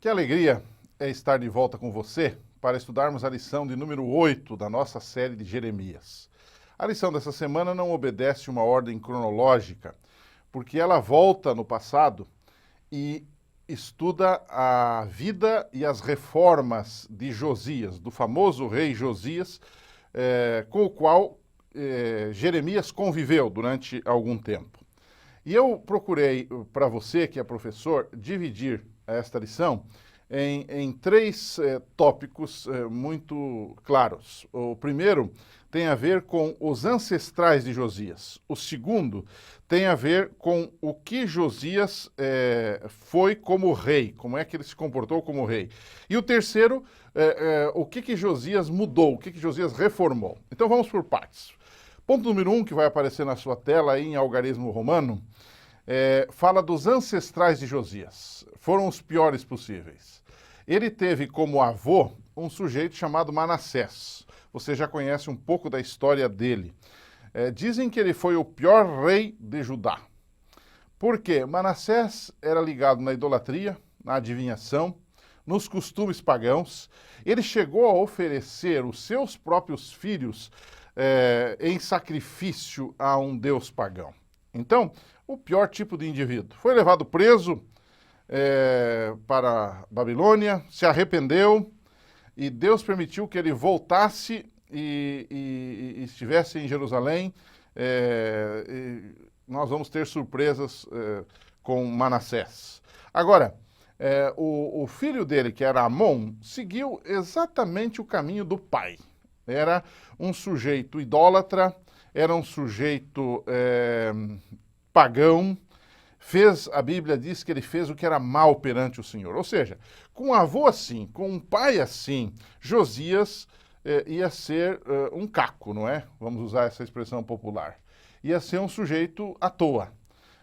Que alegria é estar de volta com você para estudarmos a lição de número 8 da nossa série de Jeremias. A lição dessa semana não obedece uma ordem cronológica, porque ela volta no passado e estuda a vida e as reformas de Josias, do famoso rei Josias, com o qual Jeremias conviveu durante algum tempo. E eu procurei, para você que é professor, dividir esta lição em três tópicos muito claros. O primeiro tem a ver com os ancestrais de Josias. O segundo tem a ver com o que Josias foi como rei, como é que ele se comportou como rei. E o terceiro, o que Josias mudou, o que Josias reformou. Então vamos por partes. Ponto número 1, que vai aparecer na sua tela aí em algarismo romano, fala dos ancestrais de Josias. Foram os piores possíveis. Ele teve como avô um sujeito chamado Manassés. Você já conhece um pouco da história dele. Dizem que ele foi o pior rei de Judá. Por quê? Manassés era ligado na idolatria, na adivinhação, nos costumes pagãos. Ele chegou a oferecer os seus próprios filhos em sacrifício a um deus pagão. Então, o pior tipo de indivíduo. Foi levado preso para a Babilônia, se arrependeu e Deus permitiu que ele voltasse e estivesse em Jerusalém. Nós vamos ter surpresas com Manassés. Agora, o filho dele, que era Amon, seguiu exatamente o caminho do pai. Era um sujeito idólatra, era um sujeito pagão, a Bíblia diz que ele fez o que era mal perante o Senhor. Ou seja, com um avô assim, com um pai assim, Josias ia ser um caco, não é? Vamos usar essa expressão popular. Ia ser um sujeito à toa.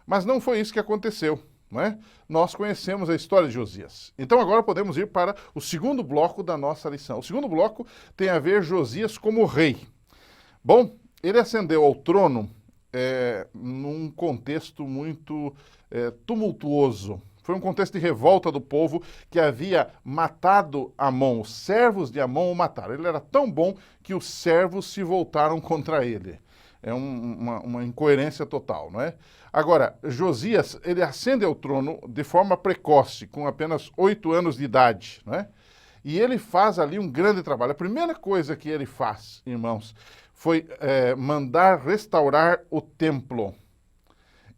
Mas não foi isso que aconteceu, não é? Nós conhecemos a história de Josias. Então agora podemos ir para o segundo bloco da nossa lição. O segundo bloco tem a ver Josias como rei. Bom, ele ascendeu ao trono num contexto muito tumultuoso. Foi um contexto de revolta do povo que havia matado Amon. Os servos de Amon o mataram. Ele era tão bom que os servos se voltaram contra ele. É uma incoerência total, não é? Agora, Josias, ele ascende ao trono de forma precoce, com apenas 8 anos de idade, não é? E ele faz ali um grande trabalho. A primeira coisa que ele faz, irmãos, foi mandar restaurar o templo.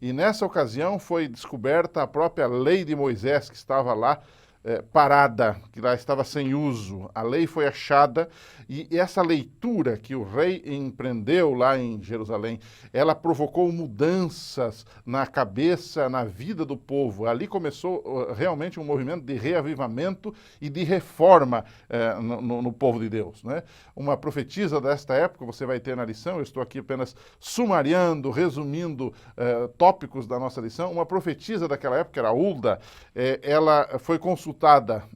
E nessa ocasião foi descoberta a própria lei de Moisés, que estava lá parada, que lá estava sem uso. A lei foi achada e essa leitura que o rei empreendeu lá em Jerusalém, ela provocou mudanças na cabeça, na vida do povo. Ali começou realmente um movimento de reavivamento e de reforma no povo de Deus, né? Uma profetisa desta época, você vai ter na lição, eu estou aqui apenas sumariando, resumindo tópicos da nossa lição. Uma profetisa daquela época, era Hulda, ela foi consultada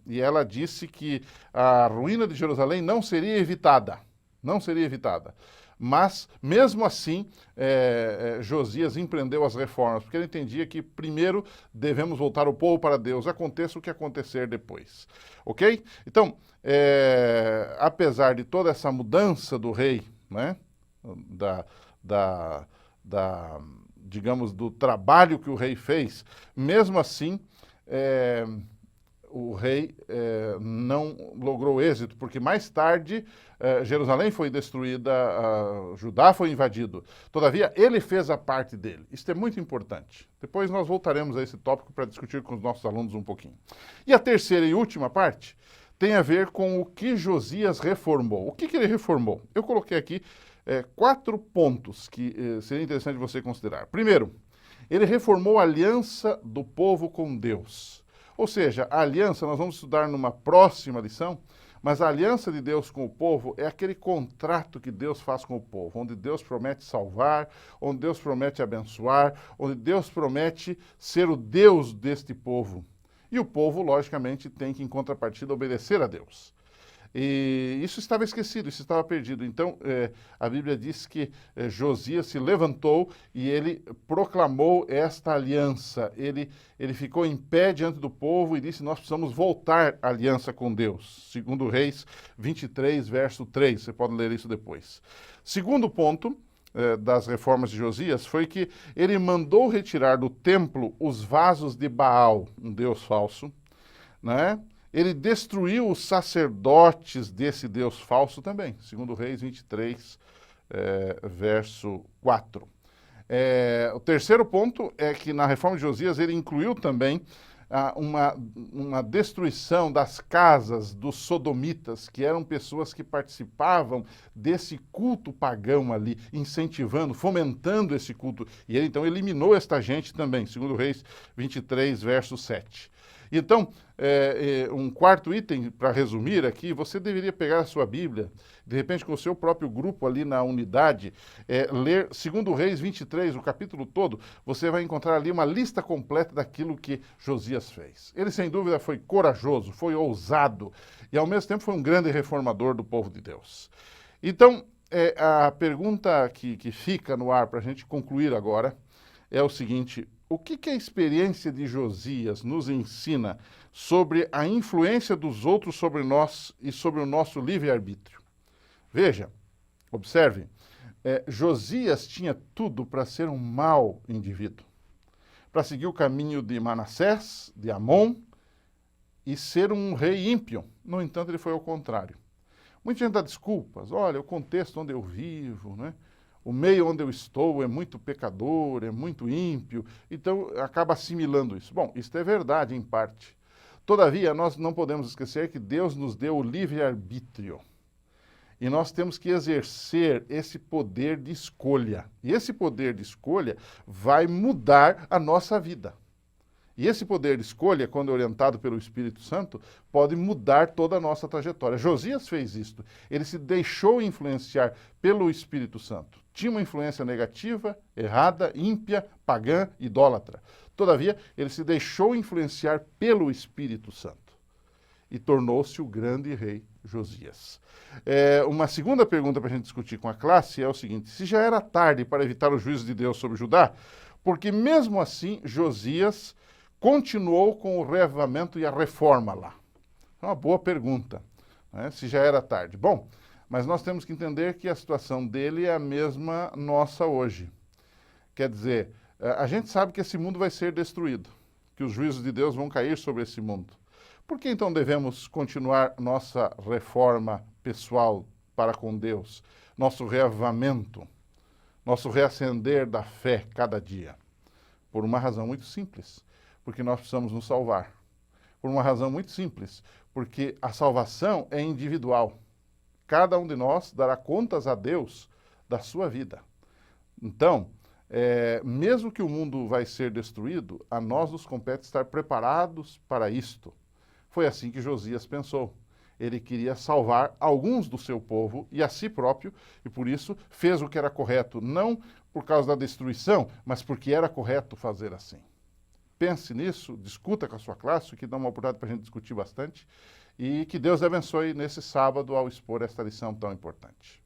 e ela disse que a ruína de Jerusalém não seria evitada. Não seria evitada. Mas, mesmo assim, Josias empreendeu as reformas, porque ele entendia que primeiro devemos voltar o povo para Deus, aconteça o que acontecer depois. Ok? Então, apesar de toda essa mudança do rei, né, digamos, do trabalho que o rei fez, mesmo assim, o rei não logrou êxito, porque mais tarde Jerusalém foi destruída, Judá foi invadido. Todavia, ele fez a parte dele. Isso é muito importante. Depois nós voltaremos a esse tópico para discutir com os nossos alunos um pouquinho. E a terceira e última parte tem a ver com o que Josias reformou. O que ele reformou? Eu coloquei aqui 4 pontos que seria interessante você considerar. Primeiro, ele reformou a aliança do povo com Deus. Ou seja, a aliança, nós vamos estudar numa próxima lição, mas a aliança de Deus com o povo é aquele contrato que Deus faz com o povo, onde Deus promete salvar, onde Deus promete abençoar, onde Deus promete ser o Deus deste povo. E o povo, logicamente, tem que, em contrapartida, obedecer a Deus. E isso estava esquecido, isso estava perdido. Então, a Bíblia diz que Josias se levantou e ele proclamou esta aliança. Ele ficou em pé diante do povo e disse: nós precisamos voltar à aliança com Deus. Segundo Reis 23, verso 3. Você pode ler isso depois. Segundo ponto das reformas de Josias foi que ele mandou retirar do templo os vasos de Baal, um deus falso, né? Ele destruiu os sacerdotes desse Deus falso também, segundo Reis 23, verso 4. O terceiro ponto é que na reforma de Josias ele incluiu também uma destruição das casas dos sodomitas, que eram pessoas que participavam desse culto pagão ali, incentivando, fomentando esse culto. E ele então eliminou esta gente também, segundo Reis 23, verso 7. Então, um quarto item, para resumir aqui, você deveria pegar a sua Bíblia, de repente com o seu próprio grupo ali na unidade, ler 2 Reis 23, o capítulo todo, você vai encontrar ali uma lista completa daquilo que Josias fez. Ele, sem dúvida, foi corajoso, foi ousado e, ao mesmo tempo, foi um grande reformador do povo de Deus. Então, a pergunta que fica no ar para a gente concluir agora é o seguinte: o que a experiência de Josias nos ensina sobre a influência dos outros sobre nós e sobre o nosso livre-arbítrio? Veja, observe, Josias tinha tudo para ser um mau indivíduo, para seguir o caminho de Manassés, de Amon, e ser um rei ímpio. No entanto, ele foi ao contrário. Muita gente dá desculpas. Olha, o contexto onde eu vivo, né? O meio onde eu estou é muito pecador, é muito ímpio, então acaba assimilando isso. Bom, isso é verdade em parte. Todavia, nós não podemos esquecer que Deus nos deu o livre-arbítrio. E nós temos que exercer esse poder de escolha. E esse poder de escolha vai mudar a nossa vida. E esse poder de escolha, quando orientado pelo Espírito Santo, pode mudar toda a nossa trajetória. Josias fez isto. Ele se deixou influenciar pelo Espírito Santo. Tinha uma influência negativa, errada, ímpia, pagã, idólatra. Todavia, ele se deixou influenciar pelo Espírito Santo e tornou-se o grande rei Josias. Uma segunda pergunta para a gente discutir com a classe é o seguinte: se já era tarde para evitar o juízo de Deus sobre Judá, porque mesmo assim Josias continuou com o reavivamento e a reforma lá? É uma boa pergunta, né? Se já era tarde. Bom, mas nós temos que entender que a situação dele é a mesma nossa hoje. Quer dizer, a gente sabe que esse mundo vai ser destruído, que os juízos de Deus vão cair sobre esse mundo. Por que então devemos continuar nossa reforma pessoal para com Deus, nosso reavivamento, nosso reacender da fé cada dia? Por uma razão muito simples: porque nós precisamos nos salvar. Por uma razão muito simples: porque a salvação é individual. Cada um de nós dará contas a Deus da sua vida. Então, mesmo que o mundo vai ser destruído, a nós nos compete estar preparados para isto. Foi assim que Josias pensou. Ele queria salvar alguns do seu povo e a si próprio, e por isso fez o que era correto, não por causa da destruição, mas porque era correto fazer assim. Pense nisso, discuta com a sua classe, que dá uma oportunidade para a gente discutir bastante, e que Deus abençoe nesse sábado ao expor esta lição tão importante.